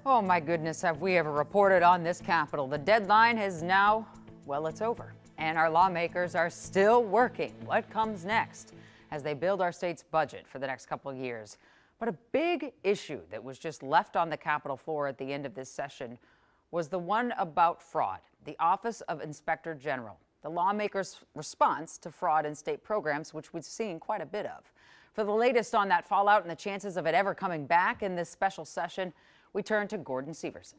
Oh my goodness, have we ever reported on this Capitol? The deadline is now, well, it's over. And our lawmakers are still working. What comes next as they build our state's budget for the next couple of years? But a big issue that was just left on the Capitol floor at the end of this session was the one about fraud. The Office of Inspector General, the lawmakers' response to fraud in state programs, which we've seen quite a bit of. For the latest on that fallout and the chances of it ever coming back in this special session, we turn to Gordon Severson.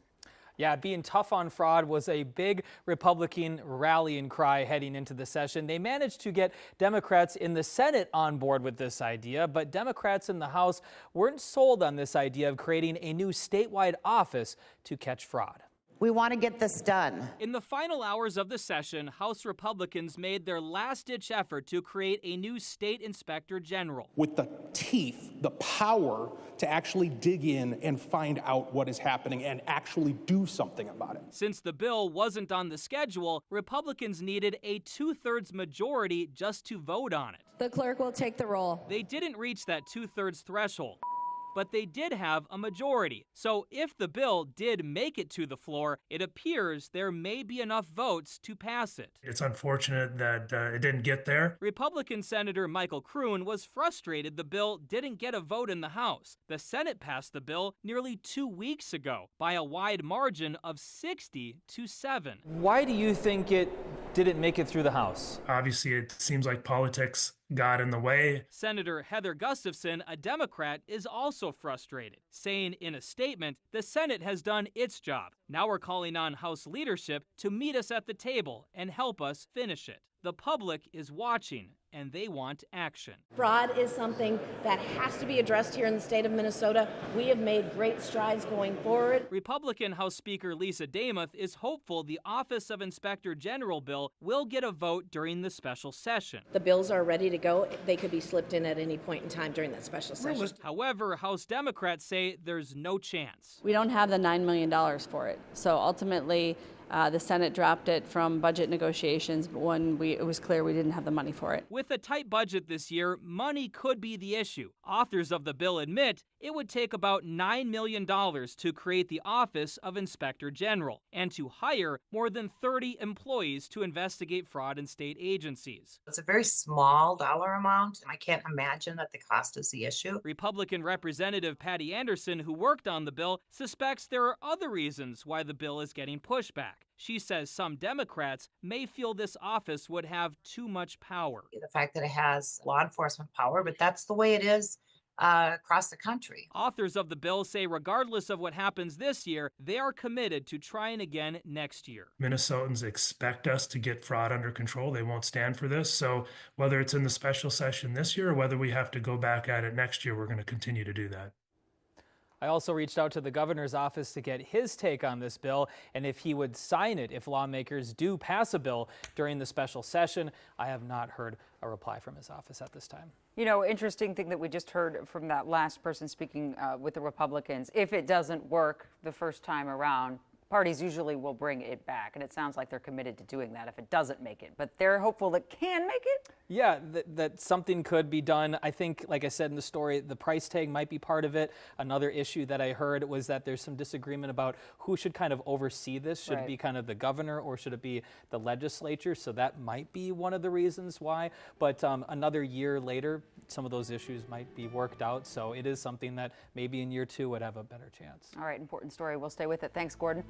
Yeah, being tough on fraud was a big Republican rallying cry heading into the session. They managed to get Democrats in the Senate on board with this idea, but Democrats in the House weren't sold on this idea of creating a new statewide office to catch fraud. We want to get this done. In the final hours of the session, House Republicans made their last-ditch effort to create a new state inspector general. With the teeth, the power to actually dig in and find out what is happening and actually do something about it. Since the bill wasn't on the schedule, Republicans needed a 2/3 majority just to vote on it. The clerk will take the roll. They didn't reach that 2/3 threshold, but they did have a majority. So if the bill did make it to the floor, it appears there may be enough votes to pass it. It's unfortunate that it didn't get there. Republican Senator Michael Kroon was frustrated the bill didn't get a vote in the House. The Senate passed the bill nearly 2 weeks ago by a wide margin of 60-7. Why do you think it didn't make it through the House? Obviously, it seems like politics got in the way. Senator Heather Gustafson, a Democrat, is also frustrated, saying in a statement, the Senate has done its job. Now we're calling on House leadership to meet us at the table and help us finish it. The public is watching, and they want action. Fraud is something that has to be addressed here in the state of Minnesota. We have made great strides going forward. Republican House Speaker Lisa Demuth is hopeful the Office of Inspector General bill will get a vote during the special session. The bills are ready to go. They could be slipped in at any point in time during that special session. However, House Democrats say there's no chance. We don't have the $9 million for it. So ultimately, the Senate dropped it from budget negotiations when it was clear we didn't have the money for it. With a tight budget this year, money could be the issue. Authors of the bill admit it would take about $9 million to create the Office of Inspector General and to hire more than 30 employees to investigate fraud in state agencies. It's a very small dollar amount, and I can't imagine that the cost is the issue. Republican Representative Patty Anderson, who worked on the bill, suspects there are other reasons why the bill is getting pushback. She says some Democrats may feel this office would have too much power. The fact that it has law enforcement power, but that's the way it is across the country. Authors of the bill say regardless of what happens this year, they are committed to trying again next year. Minnesotans expect us to get fraud under control. They won't stand for this. So whether it's in the special session this year or whether we have to go back at it next year, we're going to continue to do that. I also reached out to the governor's office to get his take on this bill and if he would sign it if lawmakers do pass a bill during the special session. I have not heard a reply from his office at this time. You know, interesting thing that we just heard from that last person speaking with the Republicans. If it doesn't work the first time around, parties usually will bring it back. And it sounds like they're committed to doing that if it doesn't make it. But they're hopeful it can make it? Yeah, that something could be done. I think, like I said in the story, the price tag might be part of it. Another issue that I heard was that there's some disagreement about who should kind of oversee this. Should it be kind of the governor or should it be the legislature? So that might be one of the reasons why. But another year later, some of those issues might be worked out. So it is something that maybe in year 2 would have a better chance. All right, important story. We'll stay with it. Thanks, Gordon.